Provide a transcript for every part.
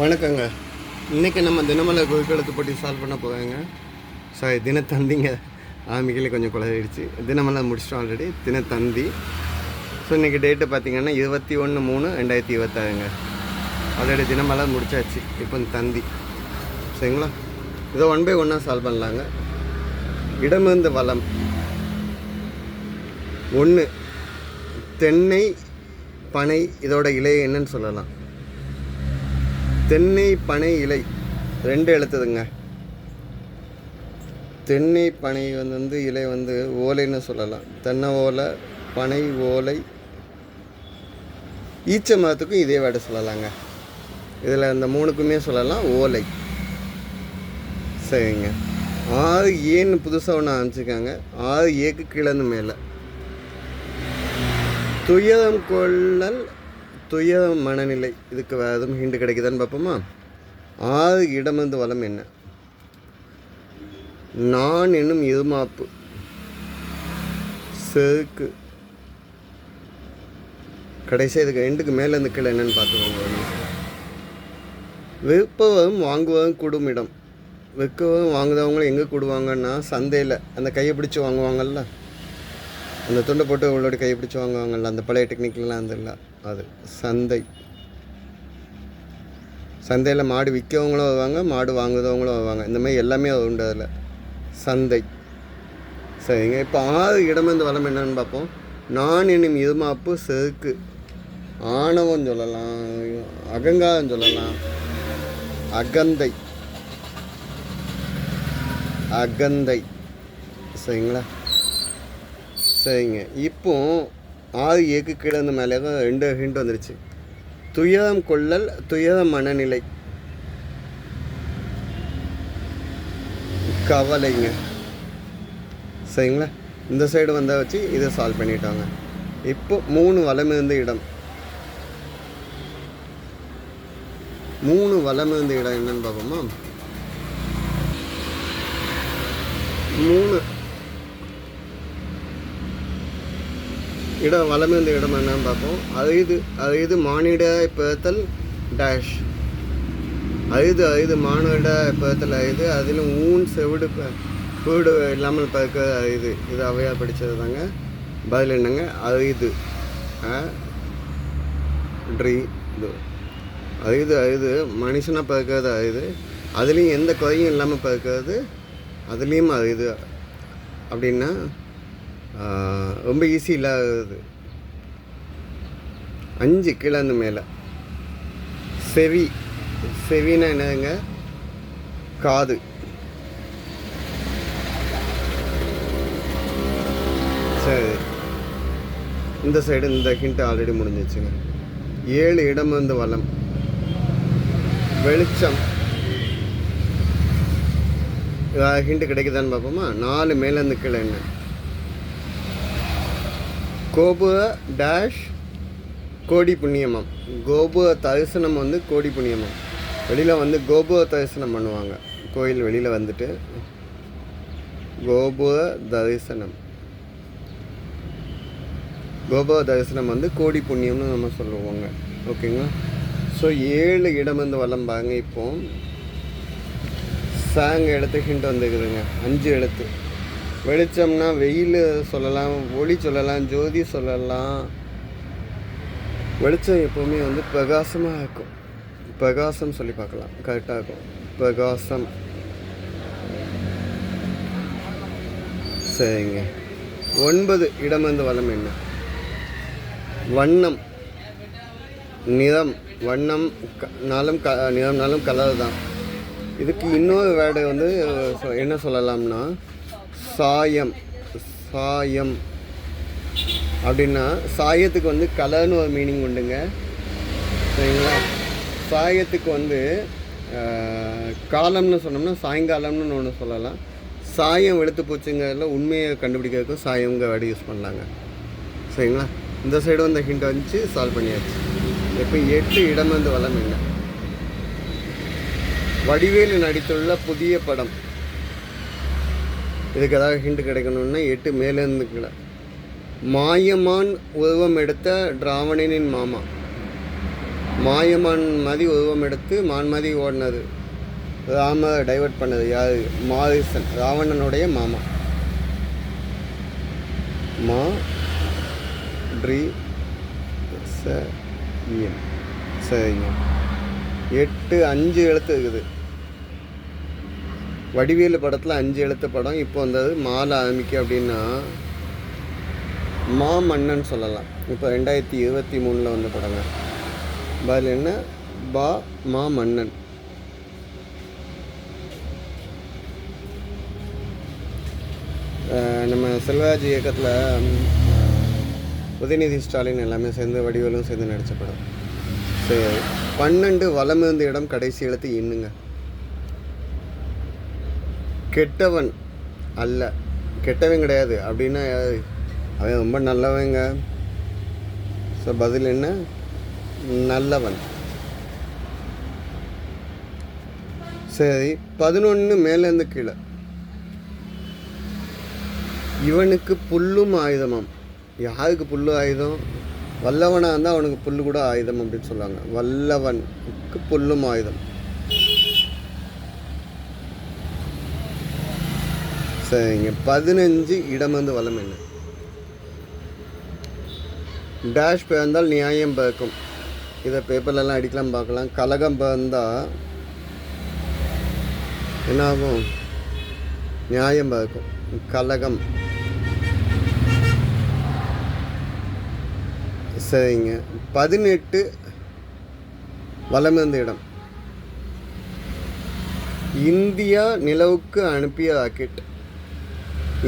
வணக்கங்க. இன்றைக்கி நம்ம தினமலர் குறுக்கெழுத்து போட்டி சால்வ் பண்ண போகிறாங்க. தினத்தந்திங்க ஆரம்பிக்கல கொஞ்சம் குழாயிடுச்சு. தினமலர் முடிச்சிட்டோம் ஆல்ரெடி. தினத்தந்தி. ஸோ இன்றைக்கி டேட்டு பார்த்திங்கன்னா 21/3/2026ங்க. ஆல்ரெடி தினமலர் முடிச்சாச்சு. இப்போ தந்தி சரிங்களா. இதை 1 by 1 சால்வ் பண்ணலாங்க. இடமிருந்து வளம் 1 தென்னை பனை இதோட இலை என்னன்னு சொல்லலாம். தென்னை பனை இலை 2 எழுத்துதுங்க. தென்னை பனை இலை ஓலைன்னு சொல்லலாம். தென்னை ஓலை, பனை ஓலை. ஈச்ச மரத்துக்கும் இதே வேர்டு சொல்லலாங்க. இதில் இந்த 3க்குமே சொல்லலாம் ஓலை. சரிங்க. 6 ஏன்னு புதுசாக ஒன்று ஆரம்பிச்சிருக்காங்க. 6 ஏக்கு கீழேருந்து மேலே. துயரம் கொள்ளல், துயரம் மனநிலை. இதுக்கு வேறு எதுவும் ஹிண்டு கிடைக்குதான்னு பார்ப்போமா. 6 இடமிருந்து வளம் என்ன? நான் என்னும் இருமாப்பு, செருக்கு. கடைசி இதுக்கு 2க்கு மேலேருந்து கீழே என்னன்னு பார்த்துக்கோங்க. விற்பவரும் வாங்குவதும் கூடும் இடம். விற்கவும் வாங்குறவங்களும் எங்கே கூடுவாங்கன்னா சந்தையில். அந்த கையை பிடிச்சி வாங்குவாங்கள்ல, அந்த துண்டை போட்டு உங்களோட கையை பிடிச்சி வாங்குவாங்கள்ல, அந்த பழைய டெக்னிக்லாம் இல்லை. அது சந்தை. சந்தையில் மாடு விற்கவங்களும் வருவாங்க, மாடு வாங்குறவங்களும் வருவாங்க. இந்த மாதிரி எல்லாமே உண்டு அதில். சந்தை. சரிங்க. இப்போ 6 இடமிருந்து வளம் என்னன்னு பார்ப்போம். நான் என்னும் இருமாப்பு, செருக்கு. ஆணவம் சொல்லலாம், அகங்காரம் சொல்லலாம், அகந்தை. அகந்தை. சரிங்களா. சரிங்க. இப்போ 6 ஏக்கு கீழே இருந்து மேலே 2 ஹிண்ட் வந்துருச்சு. துயரம் கொள்ளல், துயரம் மனநிலை, கவலைங்க. சரிங்களா. இந்த சைடு வந்தால் வச்சு இதை சால்வ் பண்ணிட்டாங்க. இப்போ 3 வலம் இருந்த இடம். 3 வலம் இருந்த இடம் என்னன்னு பார்ப்போமா. 3 இடம் வளம் இருந்த இடம் என்னன்னு பார்ப்போம். அரிது மானிட பிறத்தல் டேஷ். அரிது மானிட பிறத்தல் அரிது. அதிலும் ஊன் செவிடு வீடு இல்லாமல் பிறக்க அரிது. இது அவையாக படித்தது தாங்க. பதில் என்னங்க? அரிது. இது அரிது மனுஷனாக பிறக்கிறது அரிது. அதுலேயும் எந்த குறையும் இல்லாமல் பிறக்கிறது அதுலேயும் அரிது. அப்படின்னா ரொம்ப ஈஸி இல்லாதது. 5 கீழேருந்து மேலே. செவி. செவினா என்னதுங்க? காது. சரி. இந்த சைடு இந்த ஹிண்ட் ஆல்ரெடி முடிஞ்சிச்சுங்க. 7 இடமிருந்து வளம். வெளிச்சம். ஹிண்ட் கிடைக்குதான்னு பார்ப்போமா. 4 மேலேருந்து கீழே என்ன? கோபுர டேஷ் கோடி புண்ணியமம். கோபுர தரிசனம் கோடி புண்ணியமம். வெளியில் கோபுர தரிசனம் பண்ணுவாங்க. கோயில் வெளியில் வந்துட்டு கோபுர தரிசனம். கோபுர தரிசனம் கோடி புண்ணியம்னு நம்ம சொல்லுவாங்க. ஓகேங்களா. ஸோ 7 இடமிருந்து வளம் பாருங்க. இப்போ சாங் எழுத்து ஹிண்ட் வந்துக்குதுங்க. 5 எழுத்து. வெளிச்சம்னா வெயில் சொல்லலாம், ஒளி சொல்லலாம், ஜோதி சொல்லலாம். வெளிச்சம் எப்போவுமே பிரகாசமாக இருக்கும். பிரகாசம் சொல்லி பார்க்கலாம், கரெக்டாக இருக்கும். பிரகாசம். சரிங்க. 9 இடமிருந்து வளம் என்ன? வண்ணம். நிறம். வண்ணம் நிறம்னாலும் கலர் தான். இதுக்கு இன்னொரு வேர்டு என்ன சொல்லலாம்னா சாயம். சாயம் அப்படின்னா சாயத்துக்கு கலர்னு ஒரு மீனிங் உண்டுங்க. சரிங்களா. சாயத்துக்கு காலம்னு சொன்னோம்னா சாயங்காலம்னு ஒன்று சொல்லலாம். சாயம் வெளுத்து போச்சுங்கிறதுல உண்மையை கண்டுபிடிக்கிறதுக்கும் சாயங்க வேர்டு யூஸ் பண்ணலாங்க. சரிங்களா. இந்த சைடு ஹிண்ட் வந்துச்சு, சால்வ் பண்ணியாச்சு. இப்போ 8 இடமிருந்து வளம் என்ன? வடிவேலு நடித்துள்ள புதிய படம். இதுக்கு ஏதாவது ஹிண்ட் கிடைக்கணும்னா 8 மேலேருந்து கீழே. மாயமான் உருவம் எடுத்த டிராவணனின் மாமா. மாயமான் மாதிரி உருவம் எடுத்து மான் மாதிரி ஓடினது, ராம டைவர்ட் பண்ணது யார்? மாரிசன், ராவணனுடைய மாமா. மா ட்ரி ச இஎம். சரிங்க. 8 5 எழுத்து இருக்குது. வடிவேலு படத்தில் 5 எழுத்து படம். இப்போ வந்தது மாலை ஆரம்பிக்க அப்படின்னா மா மன்னன் சொல்லலாம். இப்போ 2023 வந்த படங்க. பதில் என்ன? பா மா மன்னன். நம்ம செல்வராஜ் இயக்கத்தில் உதயநிதி ஸ்டாலின் எல்லாமே சேர்ந்து வடிவேலும் சேர்ந்து நடித்த படம். சரி, 12 வலம் இருந்த இடம் கடைசி எழுத்து இன்னுங்க. கெட்டவன் அல்ல, கெட்டவன் கிடையாது அப்படின்னா அவன் ரொம்ப நல்லவங்க. ஸோ பதில் என்ன? நல்லவன். சரி, 11 மேலேருந்து கீழே. இவனுக்கு புல்லும் ஆயுதமாம். யாருக்கு புல்லு ஆயுதம்? வல்லவனாக இருந்தால் அவனுக்கு புல்லு கூட ஆயுதம் அப்படின்னு சொல்லுவாங்க. வல்லவனுக்கு புல்லும் ஆயுதம். சரிங்க. 15 இடம் வந்து வலம் என்ன? டேஷ் பிறந்தால் நியாயம் பிறக்கும். இதை பேப்பர்லலாம் அடிக்கலாம், பார்க்கலாம். கலகம் பிறந்தால் என்னாகும்? நியாயம் பிறக்கும். கலகம். சரிங்க. 18 வலம் இருந்த இடம். இந்தியா நிலவுக்கு அனுப்பிய ராக்கெட்.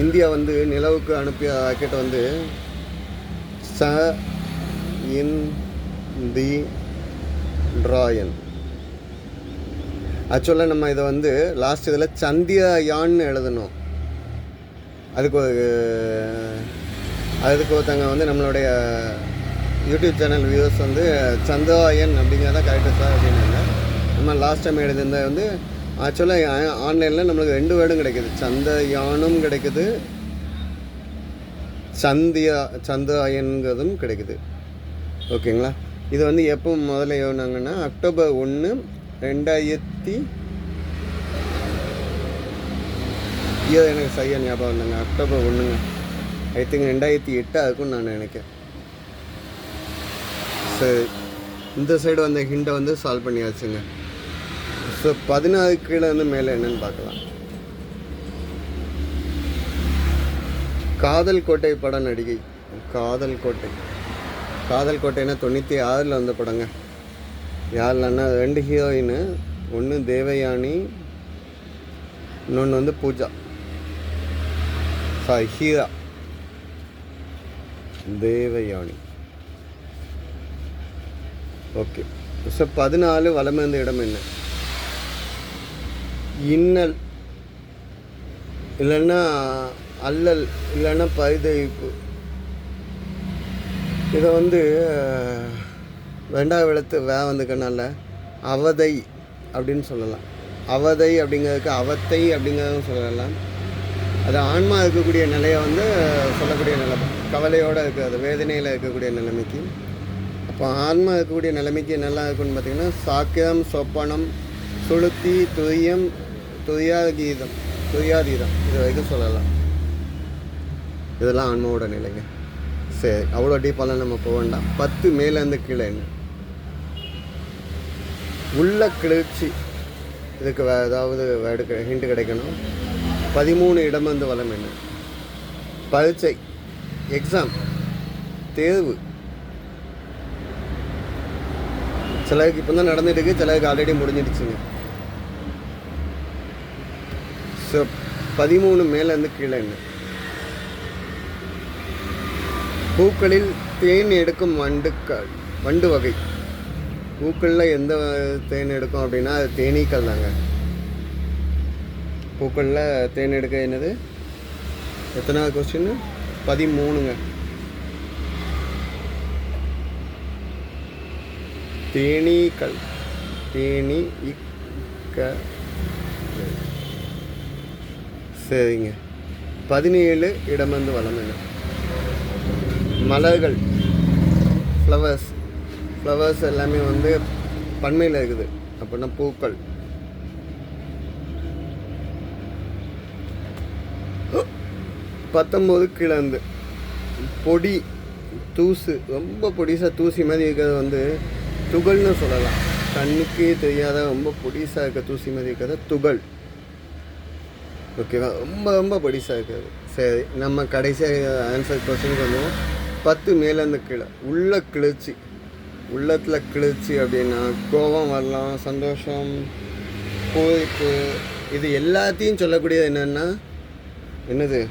இந்தியா வந்து நிலவுக்கு அனுப்பிய ராக்கெட் வந்து சந்திராயன். ஆக்சுவலாக நம்ம இதை வந்து லாஸ்ட் இதில் சந்திரயான்னு எழுதணும். அதுக்கு ஒருத்தங்க வந்து நம்மளுடைய யூடியூப் சேனல் வியூவர்ஸ் வந்து சந்திராயன் அப்படிங்கிறத கரெக்டாக சார் அப்படின்னாங்க. நம்ம லாஸ்ட் டைம் எழுதியிருந்தா வந்து ஆக்சுவலாக ஆன்லைனில் நம்மளுக்கு 2 வேர்டும் கிடைக்கிது. சந்திரயானும் கிடைக்குது, சந்திராயன்கிறதும் கிடைக்குது. ஓகேங்களா? இது வந்து எப்போ முதல்ல ஏறினாங்கன்னா அக்டோபர் 1 2000 எனக்கு சரியாக ஞாபகம் இருந்தாங்க. அக்டோபர் 1ங்க. ஐ திங்க் 2008 இருக்குன்னு நான் நினைக்கிறேன். சரி, இந்த சைடு வந்த ஹிண்டை வந்து சால்வ் பண்ணியாச்சுங்க. ஸோ 16 கீழே வந்து மேலே என்னன்னு பார்க்கலாம். காதல் கோட்டை படம் நடிகை. காதல் கோட்டை. காதல் கோட்டைன்னா 96 வந்த படங்க. யாருலன்னா 2 ஹீரோயின். ஒன்று தேவயானி, இன்னொன்று வந்து பூஜா. ஹீரா தேவயானி. ஓகே. ஸோ 14 வலம் இருந்த இடம் என்ன? இன்னல் இல்லைன்னா அல்லல் இல்லைன்னா பரிதவிப்பு. இதை வந்து 2வது எழுத்து வந்துக்கனால அவதை அப்படின்னு சொல்லலாம். அவதை அப்படிங்கிறதுக்கு அவத்தை அப்படிங்கிறதும் சொல்லலாம். அது ஆன்மா இருக்கக்கூடிய நிலையை வந்து சொல்லக்கூடிய நிலைமை. கவலையோடு இருக்கிறது, வேதனையில் இருக்கக்கூடிய நிலைமைக்கு. அப்போ ஆன்மா இருக்கக்கூடிய நிலைமைக்கு நல்லா இருக்குன்னு பார்த்திங்கன்னா சாக்கியம், சொப்பனம், சுளுத்தி, துரியம், துரியாதீதம் இது வரைக்கும் சொல்லலாம். இதெல்லாம் ஆன்மாவோட நிலைங்க. சரி, அவ்வளோ டீப்பாலாம் நம்ம போக வேண்டாம். 10 மேலேருந்து கீழே என்ன? உள்ள கிளர்ச்சி. இதுக்கு ஏதாவது ஹிண்ட் கிடைக்கணும். 13 இடம் வந்து வலம் என்ன? பரீட்சை, எக்ஸாம், தேர்வு. சிலருக்கு இப்போ தான் நடந்துட்டு இருக்கு, சிலருக்கு ஆல்ரெடி முடிஞ்சிடுச்சுங்க. ஸோ 13 மேலேருந்து கீழே என்ன? பூக்களில் தேன் எடுக்கும் வண்டு வகை. பூக்களில் எந்த தேன் எடுக்கும் அப்படின்னா அது தேனீக்கள் தாங்க. பூக்களில் தேன் எடுக்க என்னது? எத்தனாவது கொஸ்டின்? 13ங்க. தேனீக்கள். தேனி இக்க. சரிங்க. 17 இடம் வந்து வலம் என்ன? மலர்கள், ஃப்ளவர்ஸ். ஃப்ளவர்ஸ் எல்லாமே வந்து பன்மையில் இருக்குது, அப்படின்னா பூக்கள். பத்தொம்போது கீழே வந்து பொடி தூசு, ரொம்ப பொடிசாக தூசி மாதிரி இருக்கிறது வந்து துகள்னு சொல்லலாம். கண்ணுக்கே தெரியாத ரொம்ப பொடிசாக இருக்க தூசி மாதிரி இருக்கிறத துகள். ஓகேவா? ரொம்ப ரொம்ப பொடிசாக இருக்காது. சரி, நம்ம கடைசியாக ஆன்சர் கொஸ்டினுக்கு வந்துவோம். 10 மேலேருந்து கீழே உள்ள கிளர்ச்சி, உள்ளத்தில் கிளர்ச்சி அப்படின்னா கோபம் வரலாம், சந்தோஷம், பூரிப்பு, இது எல்லாத்தையும் சொல்லக்கூடியது என்னென்னா என்னது?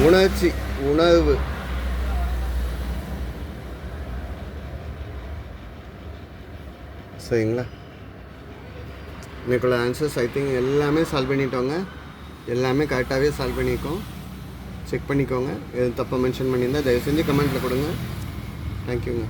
உணர்ச்சி, உணர்வு. சரிங்களா? இன்னைக்குள்ள ஆன்சர்ஸ் ஐ திங்க் எல்லாமே சால்வ் பண்ணிட்டோங்க. எல்லாமே கரெக்டாகவே சால்வ் பண்ணியிருக்கோம். செக் பண்ணிக்கோங்க. எதுவும் தப்பாக மென்ஷன் பண்ணியிருந்தால் தயவு செஞ்சு கமெண்ட்டில் கொடுங்க. தேங்க்யூங்க.